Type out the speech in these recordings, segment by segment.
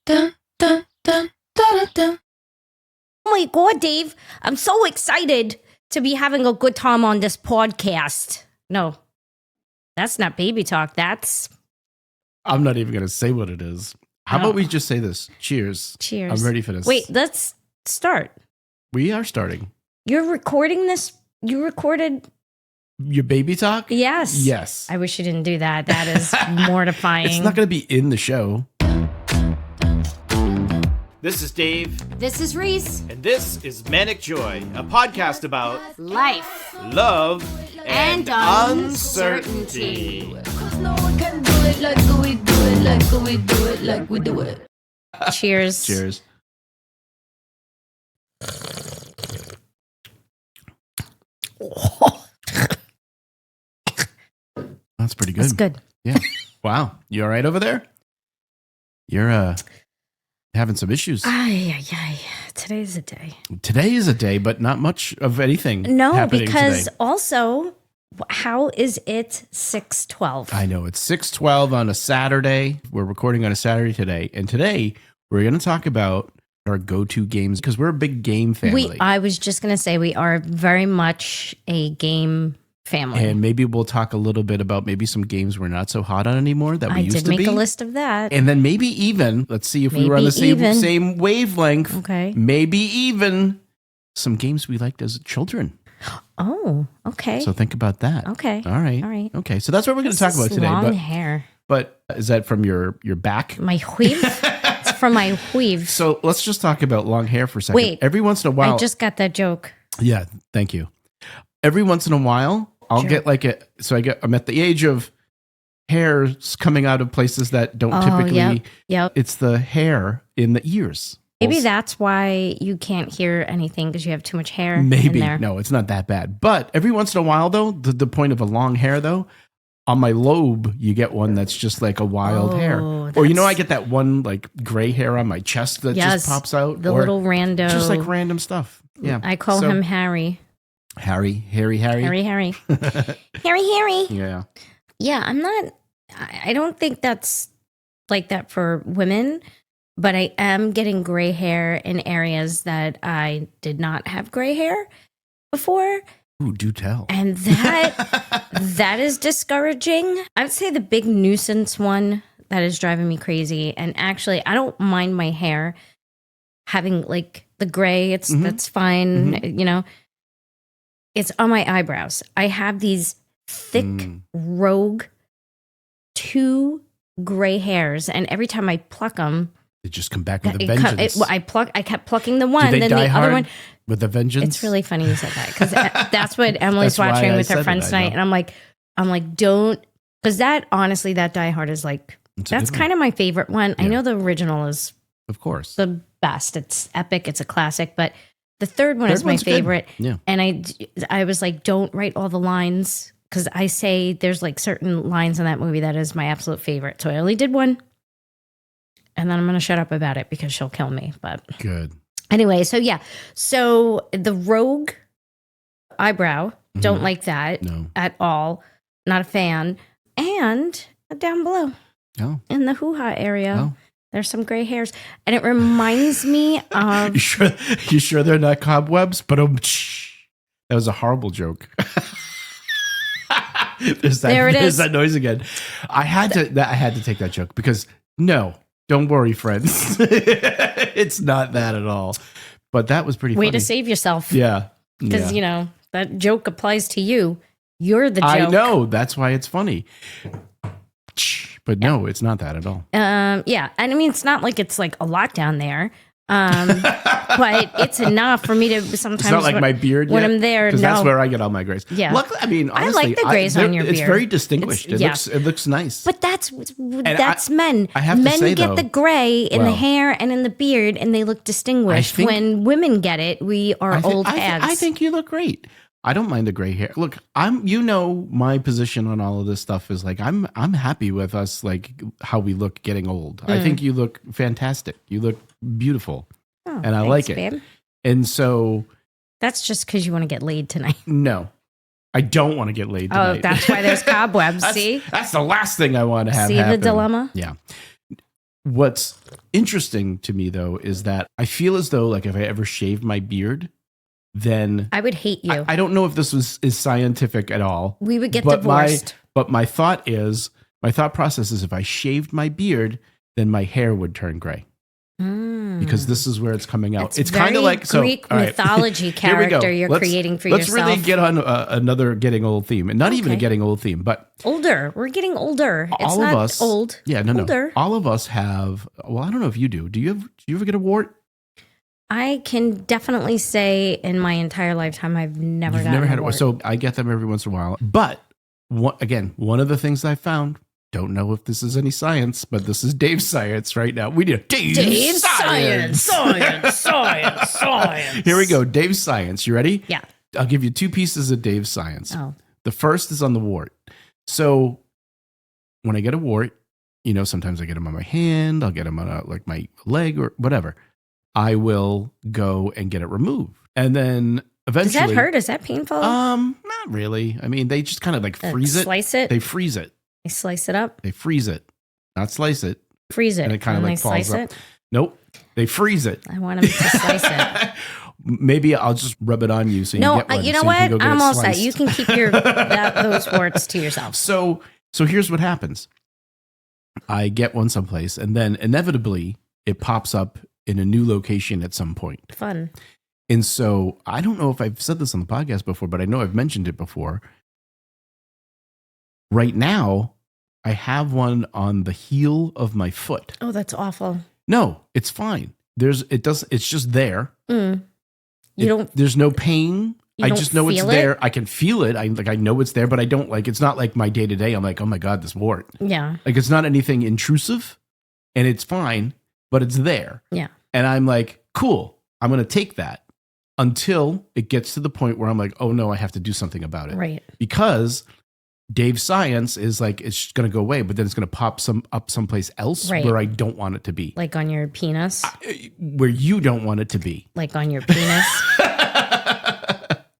Dun, dun, dun, dun, dun, dun. Oh my God, Dave. I'm so excited to be having a good time on this podcast. No, that's not baby talk. That's I'm not even going to say what it is. How about we just say this? Cheers. cheers. I'm ready for this. Wait, let's start. We are starting. You're recording this? You recorded? Your baby talk? Yes. Yes. I wish you didn't do that. That is mortifying. It's not going to be in the show. This is Dave, This is Reese. and this is Manic Joy, a podcast about Life love and uncertainty. Cause no one can do it like we do it, like we do it, like we do it. Cheers. Cheers. That's pretty good. That's good. Yeah. Wow. You all right over there? You're having some issues. Ay, ay, ay. Today's a day. Today is a day, but not much of anything No, happening because today. also, how is it 6:12? I know it's 6:12 on a Saturday. We're recording on a Saturday today. And today we're going to talk about our go-to games because we're a big game family. I was just going to say we are very much a game family. And maybe we'll talk a little bit about maybe some games we're not so hot on anymore that we I used did to make be. a list of that. And then maybe even, let's see if we were on Maybe the even. same wavelength. Okay. Maybe even some games we liked as children. Oh, okay. So think about that. Okay. All right. All right. Okay. So that's what we're going to talk about today. Long hair. But is that from your back? My weave. It's from my weave. So let's just talk about long hair for a second. Wait. Every once in a while. I just got that joke. Yeah. Thank you. Every once in a while, I'll Sure. get like I'm at the age of hairs coming out of places that don't typically. Yep. It's the hair in the ears. Maybe Well, that's why you can't hear anything because you have too much hair Maybe. in there. No, it's not that bad. But every once in a while, though, the point of a long hair, though, on my lobe, you get one that's just like a wild hair. Oh, Or, I that's- get that one like gray hair on my chest that Yes, just pops out. The or little rando. just like random stuff. Yeah. I call So, him Harry. Harry. Harry. Harry. Harry. Yeah. Yeah, I don't think that's like that for women, but I am getting gray hair in areas that I did not have gray hair before. Ooh, do tell. And that is discouraging. I would say the big nuisance one that is driving me crazy. And actually, I don't mind my hair having like the gray. That's fine. You know, it's on my eyebrows. I have these thick rogue 2 gray hairs, and every time I pluck them, They just come back with a vengeance. I kept plucking the one, Do they then die the hard other one. with a vengeance? It's really funny you said that because that's what Emily's That's why watching I with her said it, friends I tonight, know. and I'm like, don't, because that honestly, that Die Hard is like It's a that's good one. kind of my favorite one. I Yeah. know the original is Of course. the best. It's epic. It's a classic, but the third one Third is my one's good. favorite. Yeah. And I was like, don't write all the lines because I say there's like certain lines in that movie that is my absolute favorite. So I only did one. And then I'm going to shut up about it because she'll kill me. But Good. anyway, so yeah. So the rogue eyebrow, don't Mhm. like that No. at all. Not a fan. And down below Oh. in the hoo-ha area, Oh. there's some gray hairs. And it reminds me of... You sure they're not cobwebs? But that was a horrible joke. There's There it is. that noise again. I had to take that joke because no, don't worry, friends. It's not that at all. But that was pretty Way funny. to save yourself. Yeah. Because, Yeah. you know, that joke applies to you. You're the joke. I know. That's why it's funny. But no, it's not that at all. Yeah. And I mean, it's not like it's like a lot down there. But it's enough for me to sometimes. It's not like my beard when yet, I'm there, because no. that's where I get all my grays. Yeah. Luckily, I mean, I honestly, like the grays on your It's beard. very distinguished. It's- It looks nice. But that's men. I have to men say, get though, the gray in the well, hair and in the beard, and they look distinguished. I think- When women get it, we are old hags. I think you look great. I don't mind the gray hair. Look, my position on all of this stuff is like I'm happy with us like how we look getting old. I think you look fantastic. You look beautiful. Oh, and I thanks, like it. babe. And so That's just because you want to get laid tonight. no. I don't want to get laid tonight. Oh, that's why there's cobwebs. See? That's the last thing I want to have See the happen. dilemma? Yeah. what's interesting to me though is that I feel as though like if I ever shaved my beard, then I would hate you. I don't know if this is scientific at all. We would get but divorced. But my thought process is if I shaved my beard, then my hair would turn gray. Because this is where it's coming out. That's It's kind of very like Greek all right. mythology Here we go. character you're creating for let's yourself. really get on another getting old theme, and not even a Okay. getting old theme, but Older. We're getting older. It's all not of us. old. Yeah, no. Older. All of us have. Well, I don't know if you do. Do you ever get a wart? I can definitely say in my entire lifetime I've never You've gotten never had a a wart. So I get them every once in a while. But one of the things I found. Don't know if this is any science, but this is Dave's science right now. We do Dave's science. Science. Here we go. Dave's science. You ready? Yeah. I'll give you 2 pieces of Dave's science. Oh. The first is on the wart. So when I get a wart, sometimes I get them on my hand, I'll get them on like my leg or whatever. I will go and get it removed. And then eventually. Does that hurt? Is that painful? Not really. I mean, they just kind of like freeze it. Slice it? They freeze it. They slice it up? They freeze it. Not slice it. Freeze it. And it kind of and like they falls slice up. it? Nope. They freeze it. I want them to slice it. Maybe I'll just rub it on you so you No, get one. you know so what? You can go get I'm it all set. sliced. You can keep those warts to yourself. So here's what happens. I get one someplace, and then inevitably it pops up in a new location at some point. Fun. And so I don't know if I've said this on the podcast before, but I know I've mentioned it before. Right now, I have one on the heel of my foot. Oh, that's awful. No, it's fine. It's just there. There's no pain. You I don't just know it's feel it? there. I can feel it. I know it's there, but I don't it's not like my day to day. I'm like, oh my God, this wart. Yeah. Like it's not anything intrusive and it's fine, but it's there. Yeah. And I'm like, cool, I'm going to take that until it gets to the point where I'm like, oh no, I have to do something about it. Right. Because Dave's science is like, it's going to go away, but then it's going to pop up someplace else Right. where I don't want it to be. Like on your penis. Where you don't want it to be. Like on your penis.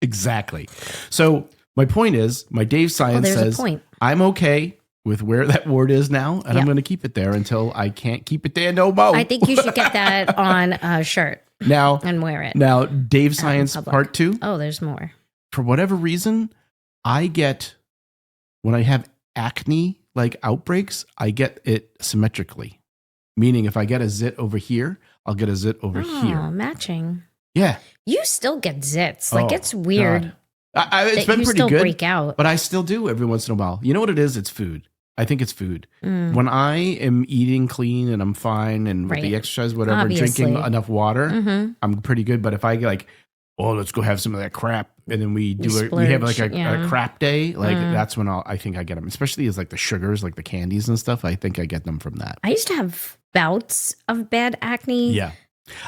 Exactly. So my point is, my Dave science there's a says point. I'm okay with where that wart is now, and Yeah. I'm going to keep it there until I can't keep it there no more. I think you should get that on a shirt now, and wear it. now, Dave science public. part 2. Oh, there's more. For whatever reason, when I have acne like outbreaks, I get it symmetrically. Meaning, if I get a zit over here, I'll get a zit over Oh, here. matching. Yeah, You still get zits. Like Oh, it's weird God. It's that been you pretty still good, break out. but I still do every once in a while. You know what it is? It's food. I think it's food. Mm. When I am eating clean and I'm fine and with the Right. exercise, whatever, Obviously. drinking enough water, Mhm. I'm pretty good. But if I get like, oh, let's go have some of that crap, and then we have like splurge, yeah. a crap day, like that's when I think I get them. Especially as like the sugars, like the candies and stuff. I think I get them from that. I used to have bouts of bad acne. Yeah,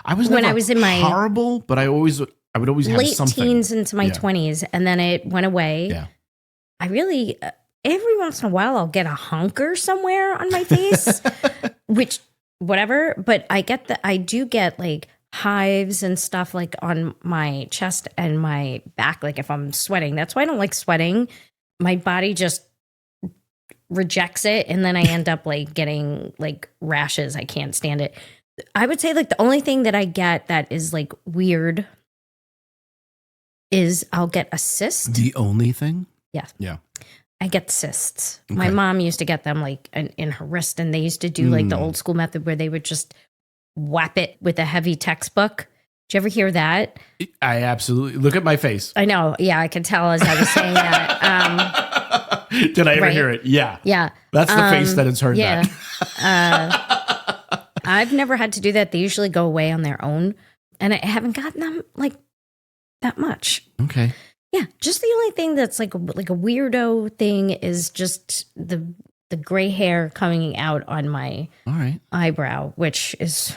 I was When never I was in my horrible, but I would always have late something. teens into my Yeah. 20s, and then it went away. Yeah. I really, every once in a while, I'll get a hunker somewhere on my face, which whatever. But I do get like hives and stuff like on my chest and my back. Like if I'm sweating, that's why I don't like sweating. My body just rejects it, and then I end up like getting like rashes. I can't stand it. I would say like the only thing that I get that is like weird is I'll get a cyst. The only thing. Yeah. Yeah. I get cysts. My Okay. mom used to get them like in her wrist, and they used to do like the Mm. old school method where they would just whap it with a heavy textbook. Did you ever hear that? I absolutely look at my face. I know. Yeah, I could tell as I was saying that. Did I ever right. hear it? Yeah. Yeah. That's the face that has heard Yeah. that. I've never had to do that. They usually go away on their own, and I haven't gotten them like that much. Okay. Yeah, just the only thing that's like a weirdo thing is just the gray hair coming out on my All right. eyebrow, which is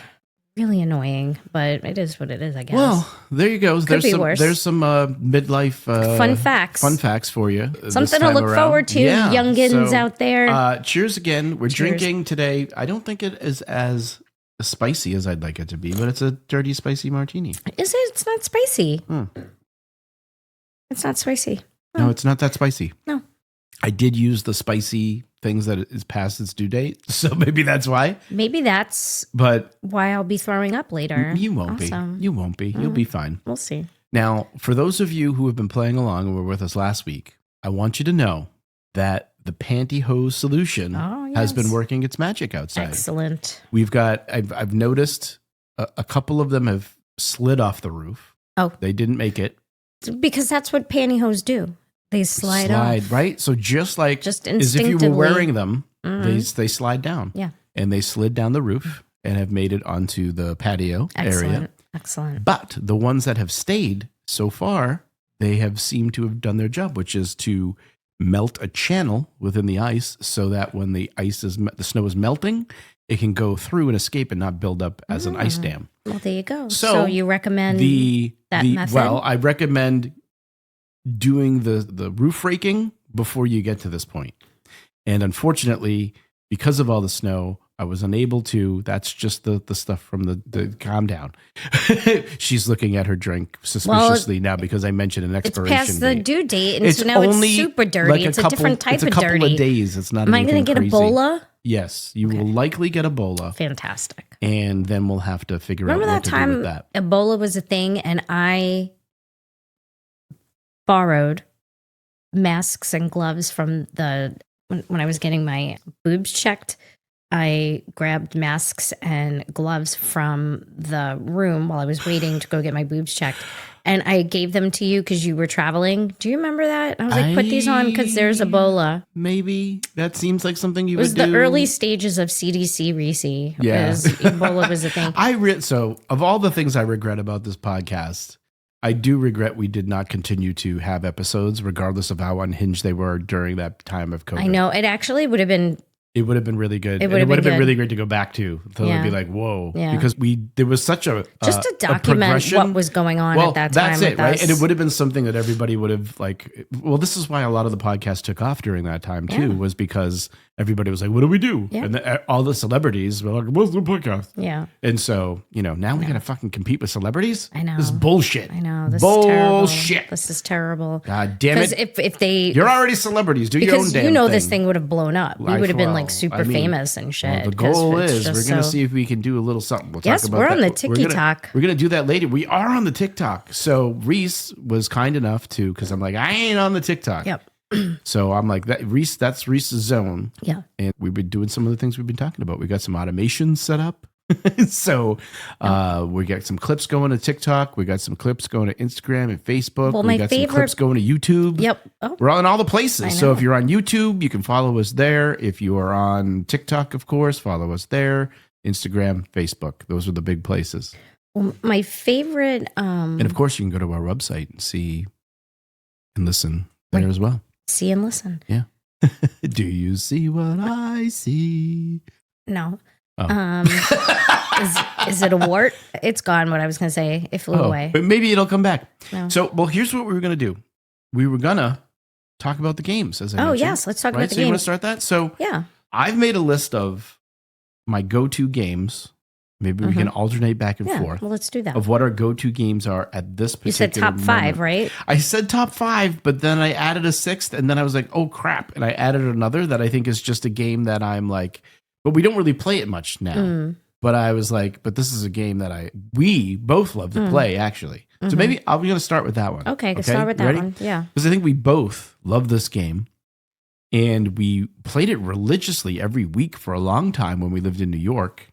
really annoying, but it is what it is, I guess. Well, there you go. Could be worse. There's some midlife Fun facts. Fun facts for you. Something to look forward to, youngins out there. Cheers again. We're Cheers. drinking today. I don't think it is as spicy as I'd like it to be, but it's a dirty, spicy martini. Is it? It's not spicy. It's not spicy. No, it's not that spicy. No. I did use the spicy things that is past its due date. So maybe that's why. Maybe that's But why I'll be throwing up later. you won't Also. be. You won't be. You'll be fine. We'll see. Now, for those of you who have been playing along and were with us last week, I want you to know that the pantyhose solution has been yes. working its magic outside. Excellent. We've got, I've noticed a couple of them have slid off the roof. Oh. They didn't make it. Because that's what pantyhose do. They slide off. Right? So just like Just as if you instinctively. were wearing them, Mhm. they slide down. Yeah. And they slid down the roof and have made it onto the patio Excellent. area. Excellent. But the ones that have stayed so far, they have seemed to have done their job, which is to melt a channel within the ice so that when the snow is melting, it can go through and escape and not build up as an ice dam. Well, there you go. So So you recommend that method? Well, I recommend doing the roof raking before you get to this point. And unfortunately, because of all the snow, I was unable to. That's just the stuff from the calm down. She's looking at her drink suspiciously now because I mentioned an it's expiration past the date. due date, and so now it's super dirty. like It's a different type it's a of couple dirty. of days. It's not Am I going anything to get crazy. Ebola? Yes, you will likely get Ebola. Fantastic. And then we'll have to figure Remember out what that to do time with that. Ebola was a thing, and I borrowed masks and gloves from when I was getting my boobs checked. I grabbed masks and gloves from the room while I was waiting to go get my boobs checked. And I gave them to you because you were traveling. Do you remember that? I was like, put these on because there's Ebola. Maybe that seems like something you It was would do. the early stages of CDC Reese. Yeah. Ebola was a thing. So of all the things I regret about this podcast, I do regret we did not continue to have episodes, regardless of how unhinged they were during that time of COVID. I know. It actually would have been It would have been really good. It would have been been good. really great to go back to. So Yeah. it'd be like, whoa. Yeah. Because there was such a just to a document progression. what was going on Well, at that time. that's it, with right? us. And it would have been something that everybody would have this is why a lot of the podcasts took off during that time too, Yeah. was because everybody was like, what do we do? Yeah. And all the celebrities were like, what's the podcast? Yeah, And so, now we got to fucking compete with celebrities? I know. This is bullshit. I know. This Bullshit. is terrible. This is terrible. God damn Because it. if they You're already celebrities. Do your own because damn this thing would have blown up. We would have been like super famous and shit. Well, the 'cause goal it's is just we're going to so- see if we can do a little something. We'll Yes, talk about we're that. on the We're gonna- TikTok. We're going to do that later. We are on the TikTok. So Reese was kind enough to, because I'm like, I ain't on the TikTok. Yep. So I'm like, that's Reese's zone. Yeah. And we've been doing some of the things we've been talking about. We got some automation set up. So we got some clips going to TikTok. We got some clips going to Instagram and Facebook. Well, we my got some favorite- clips going to YouTube. Yep. Oh, We're on all the places. I So know. if you're on YouTube, you can follow us there. If you are on TikTok, of course, follow us there. Instagram, Facebook. Those are the big places. well, my favorite. And of course, you can go to our website and see and listen there Right. as well. See and listen. Do you see what I see? No. Oh. Is it a wart? It's gone. What I was going to say. It flew away. But maybe it'll come back. No. So, here's what we were going to do. We were going to talk about the games, as I Oh mentioned. yes, let's talk Right? about the So you want to games. start that? So Yeah. I've made a list of my go-to games. Maybe we can alternate back and Yeah. forth Well, let's do that. of what our go-to games are at this particular You said top 5, moment. right? I said top 5, but then I added a 6th, and then I was like, oh crap. And I added another that I think is just a game that I'm like, but we don't really play it much now. Mm. But I was like, but this is a game that we both love to play, actually. So maybe I'm going to start with that one. Mm-hmm. Okay, start with You that ready? one. Yeah. Because I think we both love this game. And we played it religiously every week for a long time when we lived in New York.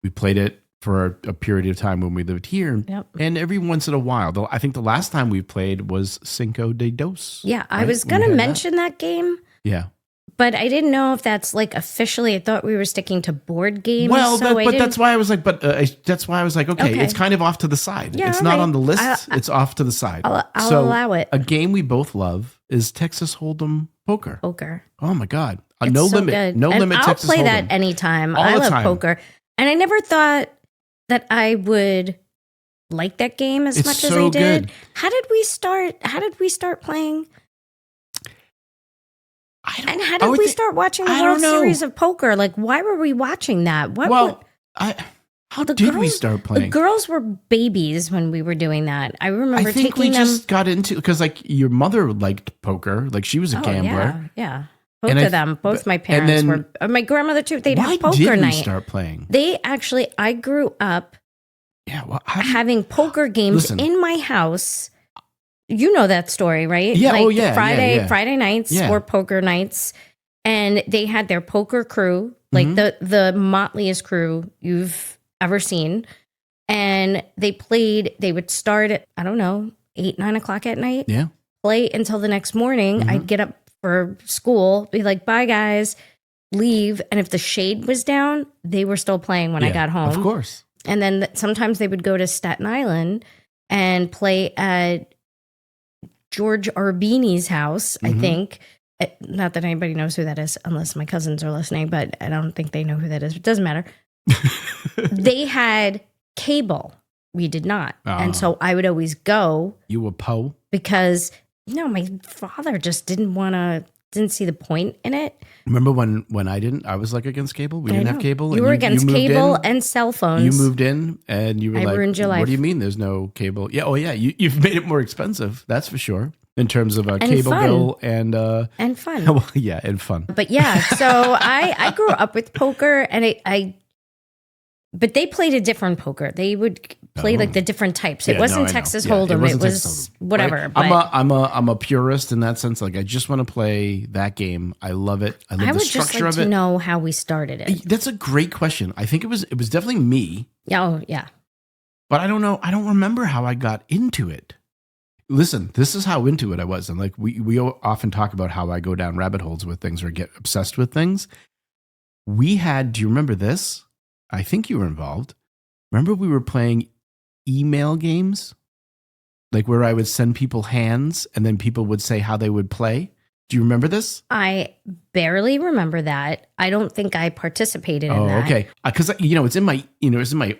We played it for a period of time when we lived here. Yep. And every once in a while, though, I think the last time we played was Cinco de Dos. Yeah. I Right? was We going to had that. mention that game, Yeah. but I didn't know if that's like officially. I thought we were sticking to board games. Well, so I didn't- that's why I was like, that's why I was like, okay, Okay. it's kind of off to the side. Yeah, it's all not right. on the list. It's off to the side. I'll So, allow it. A game we both love is Texas Hold'em Poker. Poker. Oh my God. It's No so limit. good. No And limit I'll Texas play Hold'em. that anytime. All I the love time. poker. And I never thought that I would like that game as It's much as so I did. good. How did we start playing? And how did we start watching the I World don't know. Series of Poker? Like, why were we watching that? How The did we girls- start The playing? girls were babies when we were doing that. I remember I think we taking them. just got into because like your mother liked poker, like she was a Oh, gambler. yeah. Both And of them, both my parents then- were. My grandmother too. They'd Why have poker did we night. start playing? They actually, I grew up Yeah, well, how do having poker games Listen. in my house. You know that story, right? Yeah, oh, yeah, yeah. Friday nights Yeah. were poker nights, and they had their poker crew, like Mm-hmm. the motliest crew you've ever seen, and they played. They would start at, I don't know, 8, 9 o'clock at night. Yeah. Play until the next morning. Mm-hmm. I'd get up for school, be like, "Bye, guys," leave, and if the shade was down, they were still playing when I Yeah, got home. Of course. And then sometimes they would go to Staten Island and play at George Arbini's house, I Mhm. think. Not that anybody knows who that is, unless my cousins are listening, but I don't think they know who that is. It doesn't matter. They had cable. We did not. Ah. And so I would always go You were Poe? because, my father just didn't see the point in it. Remember when I didn't? I was like against cable. We I didn't have know. cable. You and were against moved cable in. and cell phones. You moved in and you were I like, ruined your what life. do you mean there's no cable? Yeah. Oh, yeah. You've made it more expensive. That's for sure. In terms of a cable fun. bill and, and fun. well, yeah, and fun. But yeah, so I grew up with poker, and but they played a different poker. They would play like the different types. It Yeah, wasn't no, I know. Texas Yeah, Hold'em. It wasn't was Texas Hold'em. whatever. Right? But I'm a purist in that sense. Like I just want to play that game. I love it. I love I the would just structure like of to it. know how we started it. That's a great question. I think it was definitely me, Oh yeah, but I don't know. I don't remember how I got into it. Listen, this is how into it I was. And like we often talk about how I go down rabbit holes with things or get obsessed with things. Do you remember this? I think you were involved. Remember we were playing email games? Like where I would send people hands and then people would say how they would play. Do you remember this? I barely remember that. I don't think I participated in Oh, that. okay. Because it's in my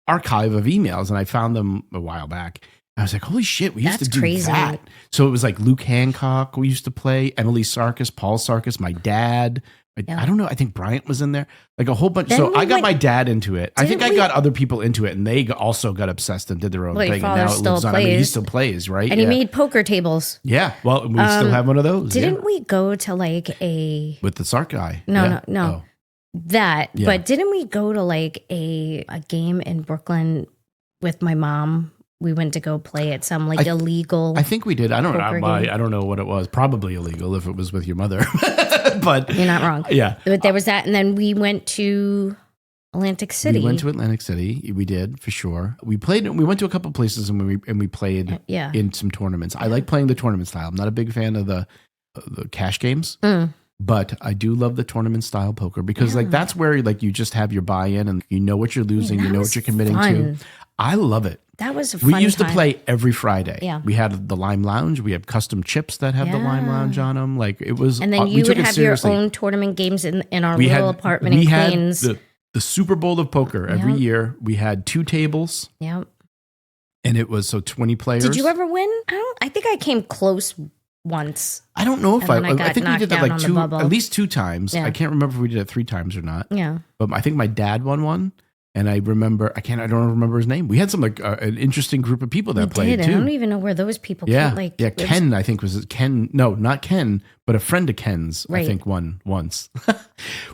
archive of emails, and I found them a while back. I was like, holy shit, we used That's to do crazy. that. So it was like Luke Hancock we used to play, Emily Sarkis, Paul Sarkis, my dad. Yeah. I don't know. I think Bryant was in there. Like a whole bunch. Then So we I got went- my dad into it. I think Didn't I we- got other people into it, and they also got obsessed and did their own Well, your thing. And father now it still lives on. I mean, he plays. still plays, right? And yeah. he made poker tables. Yeah. Well, we still have one of those. yeah. Didn't we go to like a With the Sark guy. No, Yeah. no. Oh. that? Yeah. But didn't we go to like a game in Brooklyn with my mom? We went to go play at some like illegal. I think we did. I don't Poker know. game. I don't know what it was. Probably illegal if it was with your mother. But You're not wrong. yeah. But there was that, and then we went to Atlantic City. We went to Atlantic City. We did for sure. We went to a couple places and we played yeah. in some tournaments. I like playing the tournament style. I'm not a big fan of the cash games, but I do love the tournament style poker because like that's where like you just have your buy-in and you know what you're losing, that you know was what you're committing to. fun. I love it. That was a fun We used time. to play every Friday. Yeah. We had the Lime Lounge. We had custom chips that have the Lime Yeah. Lounge on them. Like it was, And then we you took would it have your seriously. own tournament games in our We little had- apartment we in had Queens. the Super Bowl of poker every Yep. year. We had 2 tables, Yep. and it was 20 players. Did you ever win? I think I came close once. I don't know if And then I I got think we knocked did that down like on the 2, bubble. at least 2 times. Yeah. I can't remember if we did it 3 times or not. Yeah. But I think my dad won one, and I remember I don't remember his name. We had some like an interesting group of people that We played did. too. I don't even know where those people Yeah, came. Like, yeah. it was- Ken, I think was Ken. No, not Ken, but a friend of Ken's. I Right. think won once.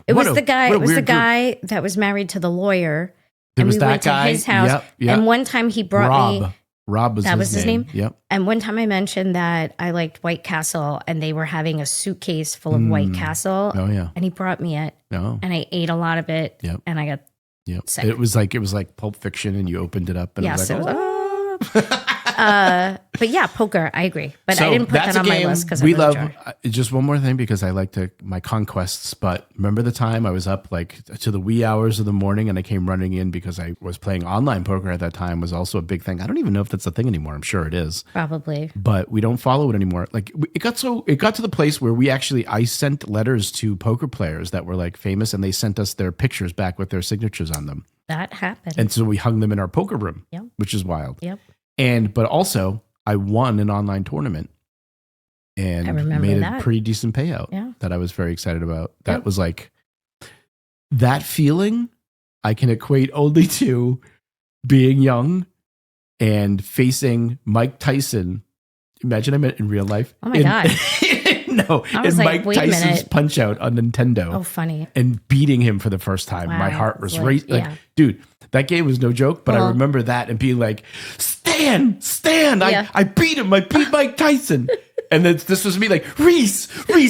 It What was a- the guy. what a It was the weird group. guy that was married to the lawyer. There and was we that went guy. to his house. Yep, yep. And one time he brought me. Rob was That his was his name. name? Yep. And one time I mentioned that I liked White Castle, and they were having a suitcase full of White Castle, Oh yeah. and he brought me it, No. and I ate a lot of it, Yep. and I got Yep. sick. It was like Pulp Fiction, and you opened it up, and yes, it it was was. like, oh. But yeah, poker. I agree, but I So didn't put that's that on a my game list because we I really love. enjoy. Just one more thing because I like my conquests. But remember the time I was up like to the wee hours of the morning, and I came running in because I was playing online poker at that time. Was also a big thing. I don't even know if that's a thing anymore. I'm sure it is, Probably. but we don't follow it anymore. Like it got to the place where I sent letters to poker players that were like famous, and they sent us their pictures back with their signatures on them, That happened. and so we hung them in our poker room, Yep. which is wild. Yep. But also I won an online tournament and I remember made a that. pretty decent payout Yeah. that I was very excited about. That Yep. was like that feeling I can equate only to being young and facing Mike Tyson. Imagine I met in real life. Oh my God. In No, I in was Mike like, wait a Tyson's minute. Punch Out on Nintendo. Oh, funny. And beating him for the first time. Wow, My heart was it's like- racing. yeah. Dude, that game was no joke, but I Well- remember that and being like, Stan, Yeah. I beat him. I beat Mike Tyson. And then this was me like, Reese,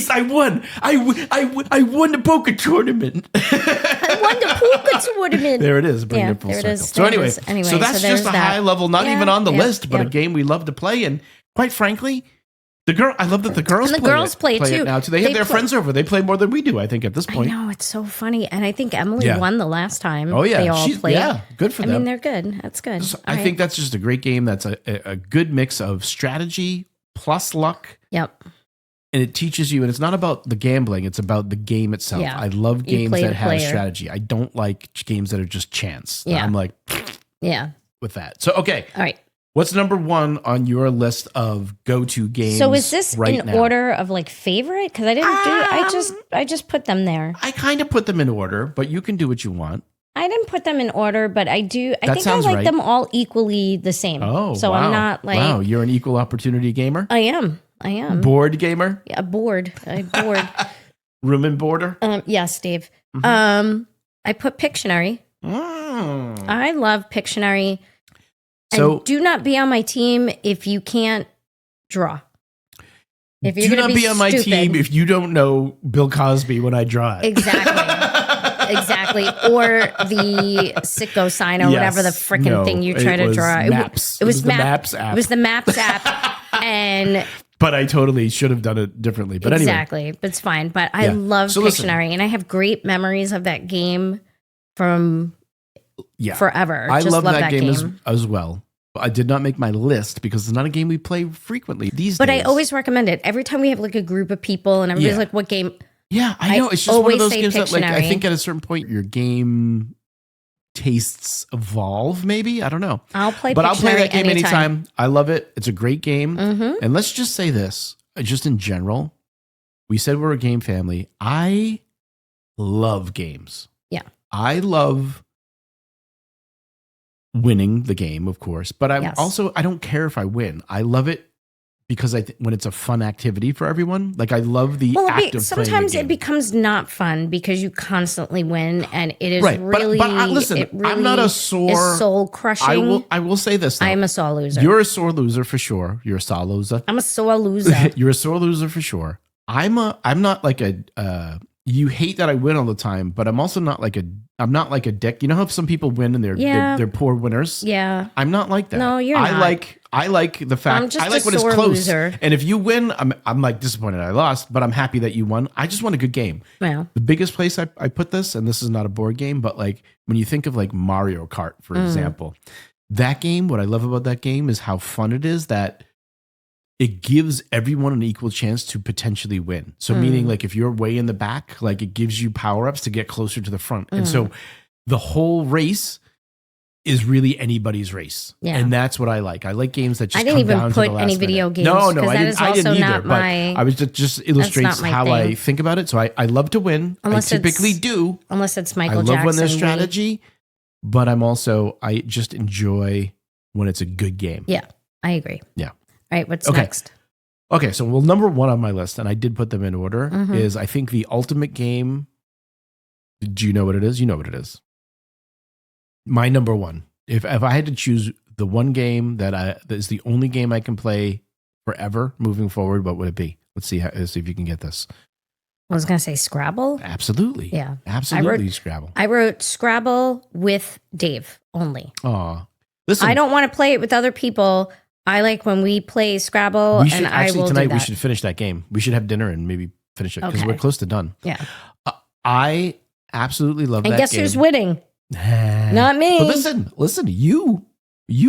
I won. I won the poker tournament. I won the poker tournament. There it is. Bring Yeah, it full there it circle. is. So There it anyway, is. Anyway, so that's so there's just a that. high level, not Yeah, even on the yeah, list, but yeah. a game we love to play. And quite frankly, I love that the girls And the play girls it, play it too. now too. They have They their play- friends over. They play more than we do, I think, at this I point. know, it's so funny. And I think Emily Yeah. won the last time. Oh yeah, They all played. yeah, good for I them. mean, they're good. That's good. So All I right. think that's just a great game. That's a good mix of strategy plus luck, Yep. and it teaches you. And it's not about the gambling; it's about the game itself. Yeah. I love You games play that the have player. strategy. I don't like games that are just chance. Yeah. I'm like Yeah. with that. So okay, All right. what's number one on your list of go-to games? So is this right in now? order of like favorite? Because I didn't do. I just put them there. I kind of put them in order, but you can do what you want. I didn't put them in order, but I do. I That think I sounds like right. them all equally the same. Oh, so wow. I'm not like. wow. You're an equal opportunity gamer, I am. I am. board gamer, Yeah, bored. I bored. room and boarder. Yes, Dave. Mhm. I put Pictionary. Mm. I love Pictionary. So- and do not be on my team if you can't draw. If you're Do gonna not be on my stupid. team if you don't know Bill Cosby when I draw it. Exactly. Or the sicko sign or Yes. whatever the freaking No, thing you it try to was draw. Maps. It was the Map- Maps app. It was the Maps app. And But I totally should have done it differently. But anyway, exactly. But it's fine. But I Yeah. love So listen. Pictionary and I have great memories of that game from yeah, forever. I Just love that game as well. I did not make my list because it's not a game we play frequently these But days. I always recommend it. Every time we have like a group of people and everybody's Yeah. like, what game? yeah, I I know it's just one of always those say games that like I Pictionary. think at a certain point your game tastes evolve. Maybe I don't know, I'll play but I'll play Pictionary that game anytime. I love it. It's a great game. Mm-hmm. And let's just say this, just in general, we said we're a game family. I love games. Yeah. I love winning the game, of course, but I'm Yes. also, I don't care if I win. I love it because when it's a fun activity for everyone. Like I love the Well, act of sometimes playing a it game. becomes not fun because you constantly win, and it is Right, but- really. but listen, it really I'm not a sore- is soul crushing. I will say this though. I am a sore loser. You're a sore loser for sure. You're a sore loser. I'm a sore loser. You're a sore loser for sure. I'm not like a you hate that I win all the time, but I'm also not like I'm not like a dick. You know how some people win and Yeah. they're poor winners? Yeah. I'm not like that. No, you're I not. like the fact I'm just I like a when it's sore close. loser. And if you win, I'm like disappointed I lost, but I'm happy that you won. I just want a good game. Well, The biggest place I put this, and this is not a board game, but like when you think of like Mario Kart, for example, that game, what I love about that game is how fun it is that it gives everyone an equal chance to potentially win. So meaning like if you're way in the back, like it gives you power-ups to get closer to the front. And so the whole race is really anybody's race. Yeah. And that's what I like. I like games that just I didn't come even down to put the last any minute. video games, No, 'cause I that didn't, is I didn't also either. not But my- I was just illustrates my how I thing. think about it. So I love to win. Unless I typically it's do. unless it's I Michael love Jackson. when there's we- strategy, but I just enjoy when it's a good game. Yeah, I agree. Yeah. All right, what's Okay. next? Okay, so well, number one on my list, and I did put them in order, Mhm. is I think the ultimate game. Do you know what it is? You know what it is. My number one. If I had to choose the one game that is the only game I can play forever moving forward, what would it be? Let's see if you can get this. I was gonna say Scrabble. Absolutely. Yeah. Absolutely, Scrabble. I wrote Scrabble with Dave only. Aw. Listen, I don't want to play it with other people. I like when we play Scrabble, we should and I actually will tonight do that. we should finish that game. We should have dinner and maybe finish it because Okay. we're close to done. Yeah. I absolutely love And that guess game. who's winning? Not me. But listen, you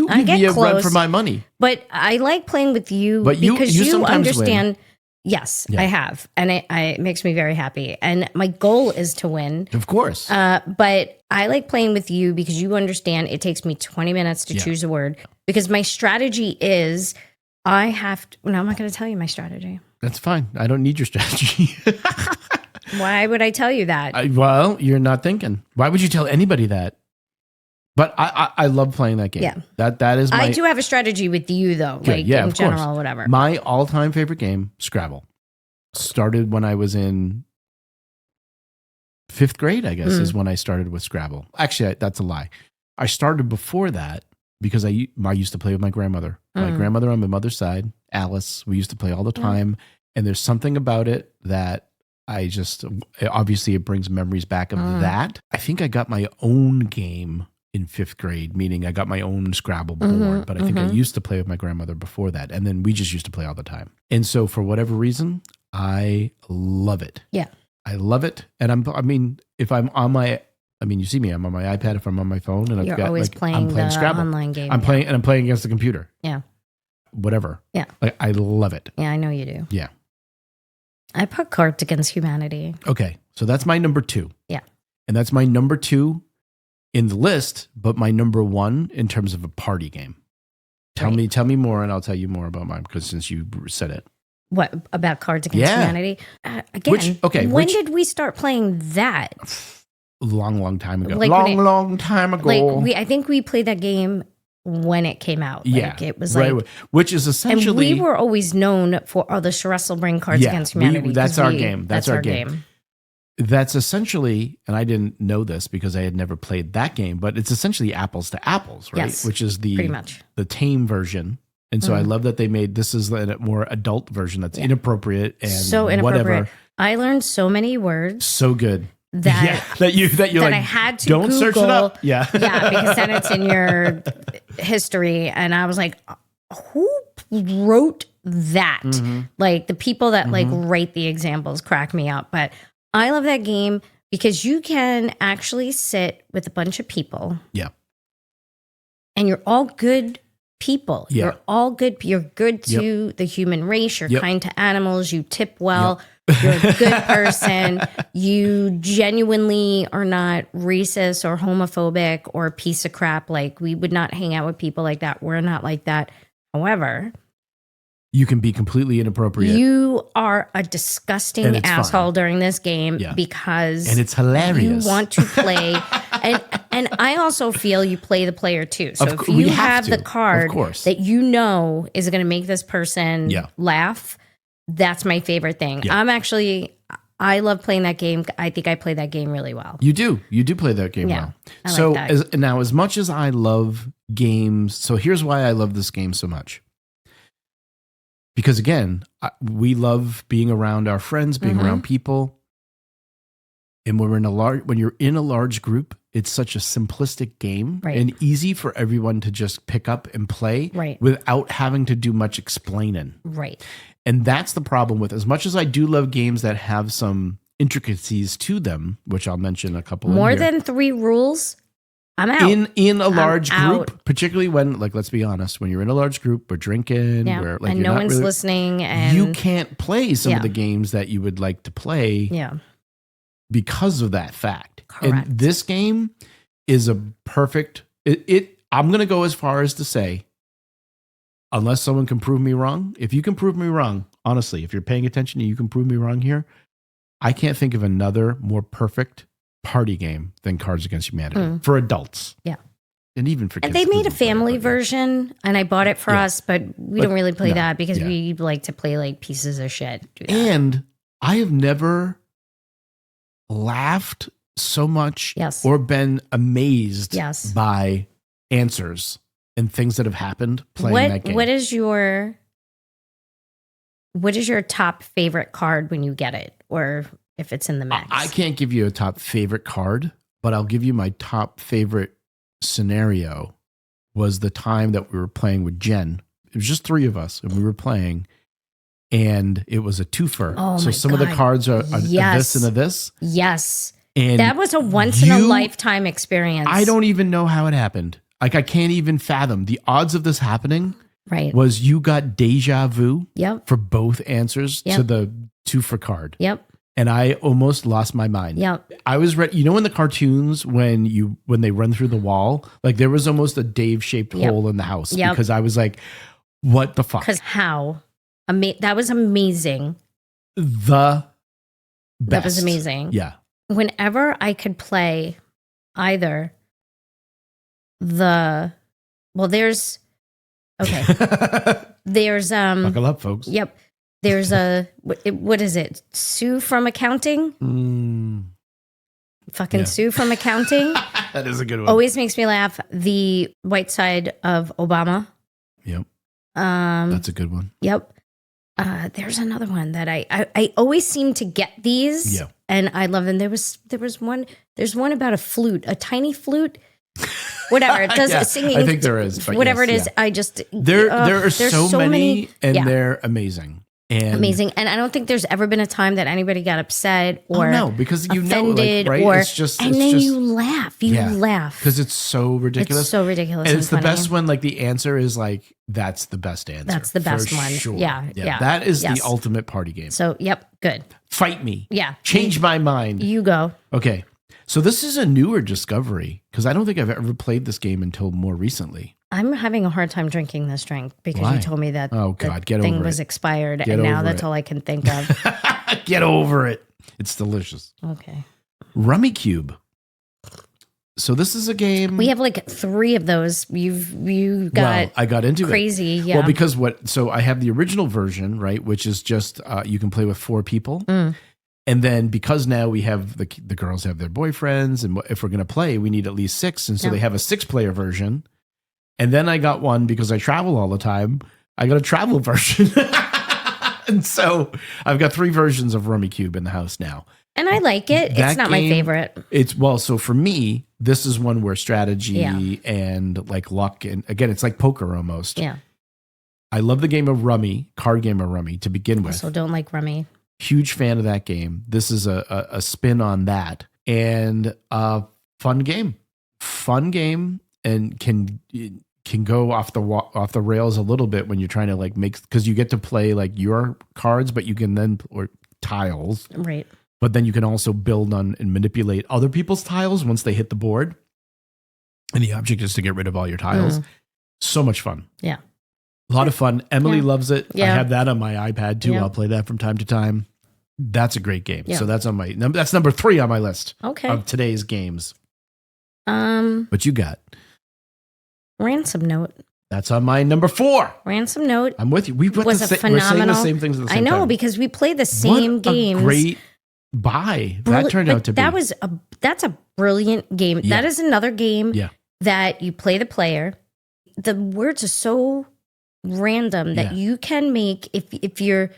I give get me a run close. for my money. But I like playing with you But you because you sometimes understand. Yes, Yeah. I have, and it makes me very happy. And my goal is to win. Of course. But I like playing with you because you understand it takes me 20 minutes to Yeah. choose a word. Because my strategy is I have to. No, I'm not going to tell you my strategy. That's fine. I don't need your strategy. Why would I tell you that? Well, you're not thinking. Why would you tell anybody that? But I love playing that game. Yeah. That is my I do have a strategy with you, though, Good. like Yeah, in of course. general, whatever. my all-time favorite game, Scrabble. started when I was in 5th grade, I guess, is when I started with Scrabble. Actually, that's a lie. I started before that because I used to play with my grandmother. My grandmother on my mother's side, Alice, we used to play all the time. And there's something about it that obviously it brings memories back of that. I think I got my own game in 5th grade, meaning I got my own Scrabble board, but I think I used to play with my grandmother before that. And then we just used to play all the time. And so for whatever reason, I love it. Yeah. I love it. And if I'm on my, you see me, I'm on my iPad, if I'm on my phone and You're always playing I'm playing the Scrabble. online game. I'm playing against the computer. Yeah. Whatever. Yeah. I love it. Yeah, I know you do. Yeah. I put Cards Against Humanity. Okay. So that's my number 2. Yeah. And that's my number 2 in the list, but my number 1 in terms of a party game. Tell me more and I'll tell you more about mine because since you said it. What about Cards Against Humanity? Again, when did we start playing that? Long time ago. Like long time ago. I think we played that game when it came out. Yeah. Like, it was right. like, which is essentially. And we were always known for, the Shressel bring Cards Against Humanity. That's our game. That's our game. That's essentially, and I didn't know this because I had never played that game, but it's essentially apples to apples, right? Yes, which is pretty much the tame version. And so I love that they made this is a more adult version that's inappropriate and so inappropriate. Whatever. I learned so many words. So good. That you're that like, I had to don't Google, search it up. Yeah. Yeah, because then it's in your history. And I was like, who wrote that? Like the people that like write the examples crack me up. But I love that game because you can actually sit with a bunch of people. Yeah. And you're all good people. Yeah. You're all good. You're good to the human race. You're kind to animals. You tip well. You're a good person. You genuinely are not racist or homophobic or a piece of crap. Like, we would not hang out with people like that. We're not like that. However, you can be completely inappropriate. You are a disgusting asshole during this game because and it's hilarious. You want to play, and I also feel you play the player too. So if you have the card that you know is going to make this person laugh, that's my favorite thing. Yeah. I love playing that game. I think I play that game really well. You do play that game well. So like as much as I love games, so here's why I love this game so much. Because again, we love being around our friends, being around people. And when you're in a large group, it's such a simplistic game and easy for everyone to just pick up and play without having to do much explaining. Right. And that's the problem with, as much as I do love games that have some intricacies to them, which I'll mention a couple more than 3 rules. I'm out. In a large group, particularly when, like, let's be honest, when you're in a large group, we're drinking, we're like, and no one's listening, and you can't play some of the games that you would like to play, because of that fact. Correct. And this game is a perfect. I'm going to go as far as to say, unless someone can prove me wrong, if you can prove me wrong, honestly, if you're paying attention and you can prove me wrong here, I can't think of another more perfect party game than Cards Against Humanity for adults. Yeah. And even for kids. They made a family version and I bought it for us, but we don't really play that because we like to play like pieces of shit. And I have never laughed so much or been amazed by answers and things that have happened playing that game. What is your top favorite card when you get it, or if it's in the mix? I can't give you a top favorite card, but I'll give you my top favorite scenario was the time that we were playing with Jen. It was just 3 of us and we were playing, and it was a twofer. Oh, so some of the cards are a this and a this. Yes. And that was a once in a lifetime experience. I don't even know how it happened. Like, I can't even fathom the odds of this happening. Right. Was you got deja vu Yep. for both answers to the twofer card. Yep. And I almost lost my mind. Yep. I was ready. You know, in the cartoons, when they run through the wall, like there was almost a Dave-shaped hole in the house because I was like, what the fuck? Because how? That was amazing. The best. That was amazing. Yeah. Whenever I could play either there's Buckle up, folks. Yep. There's what is it? Sue from accounting? Fucking Yeah. Sue from accounting. That is a good one. Always makes me laugh. The White Side of Obama. Yep. Um, That's a good one. Yep. There's another one that I always seem to get these. Yeah. And I love them. There's one about a flute, a tiny flute. Whatever. It does Yeah, singing. I think there is, but whatever yes, it is. yeah. I just There are there's so many, and yeah. they're amazing. And Amazing. And I don't think there's ever been a time that anybody got upset Oh, or no, because you know, offended like, right? or It's just, and it's then just, you laugh. You laugh. because it's so ridiculous. It's so ridiculous. and it's the funny. best when like the answer is like that's the best answer. That's the best for one. Sure. Yeah, yeah. That is Yes. the ultimate party game. So yep, good. Fight me. Yeah. Change my mind. You go. Okay. So this is a newer discovery because I don't think I've ever played this game until more recently. I'm having a hard time drinking this drink because Why? you told me that Oh, the God, get thing over was it. expired, Get and now over that's it. all I can think of. Get over it. It's delicious. Okay. Rummy Cube. So this is a game. We have like 3 of those. You got well, I got into crazy. it. Yeah. Well, because so I have the original version, right, which is just you can play with 4 people. Mm. And then because now we have the girls have their boyfriends, and if we're going to play, we need at least 6. And so Yeah. they have a 6-player version. And then I got one because I travel all the time. I got a travel version. And so I've got 3 versions of Rummy Cube in the house now. and I like it. That It's not my game- favorite. So for me, this is one where strategy Yeah. and like luck, and again, it's like poker almost. Yeah. I love the game of Rummy, card game of Rummy to begin with. Also, don't like rummy. Huge fan of that game. This is a spin on that, and fun game, and can go off the rails a little bit when you're trying to like make, because you get to play like your cards, but you can then or tiles, Right. but then you can also build on and manipulate other people's tiles once they hit the board. And the object is to get rid of all your tiles. So much fun. Yeah. A lot of fun. Emily Yeah. loves it. I Yeah. have that on my iPad too. Yeah. I'll play that from time to time. That's a great game. Yeah. So that's that's number 3 on my list Okay. of today's games. Um, What you got? Ransom Note. That's on my number 4. Ransom Note. I'm with you. We're Was a saying the phenomenal- same things at the I same time. know because we play the same What games. a great buy. That Brilli- turned but out to be. that's a brilliant game. Yeah. That is another game Yeah. that you play the player. The words are so random that Yeah. you can make if you're,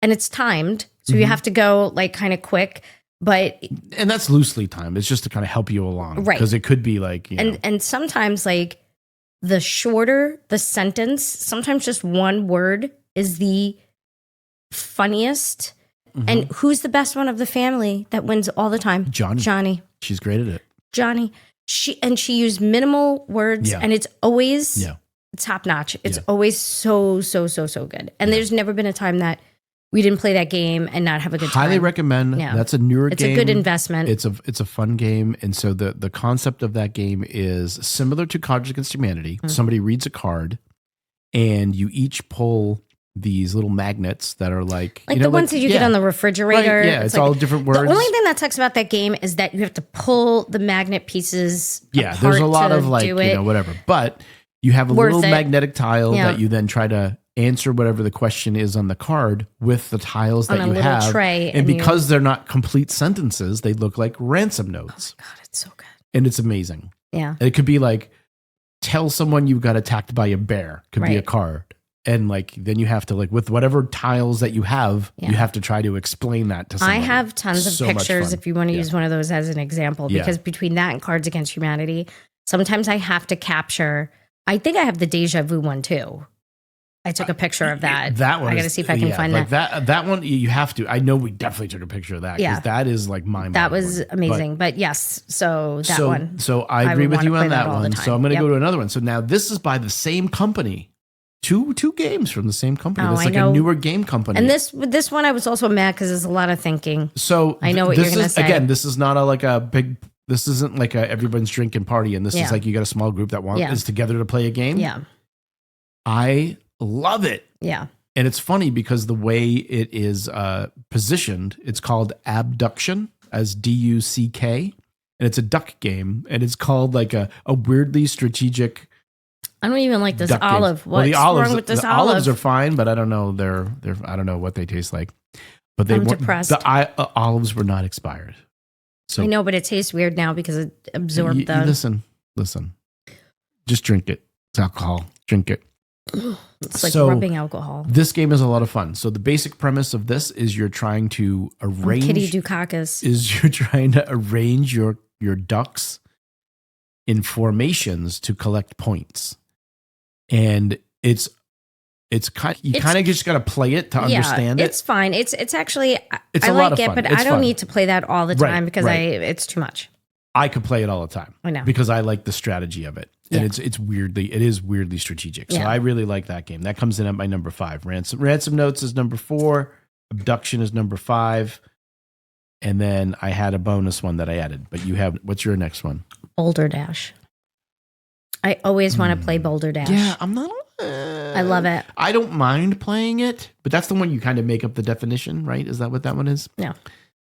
and it's timed, so you Mhm. have to go like kind of quick. But And that's loosely timed. It's just to kind of help you along. Right. Because it could be like, you know, and sometimes like the shorter the sentence, sometimes just one word is the funniest. mhm. And who's the best one of the family that wins all the time? Johnny. Johnny. She's great at it. Johnny. She used minimal words, Yeah. and it's always Yeah. top notch. It's Yeah. always so good. And Yeah. there's never been a time that we didn't play that game and not have a good time. Highly recommend. Yeah. That's a newer It's game. a good investment. It's a fun game, and so the concept of that game is similar to Cards Against Humanity. Mm-hmm. Somebody reads a card, and you each pull these little magnets that are like like you know, the ones that you get yeah. on the refrigerator. Right, yeah, it's like- all different words. The only thing that sucks about that game is that you have to pull the magnet pieces. Yeah, there's a apart lot to of like do you it. know whatever, but you have a Worth little it. magnetic tile Yeah. that you then try to answer whatever the question is on the card with the tiles On that a you little have, tray, and and you- because they're not complete sentences, they look like ransom notes, God, it's so good. and it's amazing. Yeah. And it could be like, tell someone you got attacked by a bear. Could be a Right. card. And like, then you have to like, with whatever tiles that you have, Yeah. you have to try to explain that to somebody. I have tons of So much pictures fun. if you want to Yeah. use one of those as an example, Yeah. because between that and Cards Against Humanity, sometimes I have to capture. I think I have the deja vu one too. I took a picture of that. That one. I got to is- see if I can yeah, find like that. That one, you have to. I know we definitely took a picture of that. 'Cause Yeah. that is like mind. That was amazing. But yes, so that one. So I I agree would with wanna you play on that that all the one. So time. I'm going to Yep. go to another one. So now this is by the same company. Two games from the same company. Oh, It's I like know. a newer game company. And this one I was also mad because there's a lot of thinking. So I know what this you're gonna is, say. Again, this is not like a big. This isn't like a everyone's drinking party, and this Yeah. is like you got a small group that Yeah. is together to play a game. Yeah. I love it, Yeah. and it's funny because the way it is positioned, it's called Abduction as DUCK, and it's a duck game, and it's called like a weirdly strategic I don't even like this duck games. olive. Well, What's the olives, wrong with this the olive? olives are fine, but I don't know. They're I don't know what they taste like. But they I'm weren't- depressed. The olives were not expired. So I know, but it tastes weird now because it absorbed you the. listen. Just drink it. It's alcohol. Drink it. It's like So, rubbing alcohol. This game is a lot of fun. So the basic premise of this is you're trying to arrange. Kitty Dukakis. Is you're trying to arrange your ducks in formations to collect points, and it's kind. You kind of just got to play it to understand it. It's fine. It's actually It's I a lot like of it, fun. but It's I don't fun. need to play that all the Right, time because right. it's too much. I could play it all the time. I know. because I like the strategy of it, and Yeah. it is weirdly strategic. So Yeah. I really like that game. That comes in at my number 5. Ransom Notes is number 4. Abduction is number 5. And then I had a bonus one that I added. But you have, what's your next one? Boulder Dash. I always want to play Boulder Dash. Yeah, I'm not. I love it. I don't mind playing it, but that's the one you kind of make up the definition, right? Is that what that one is? No,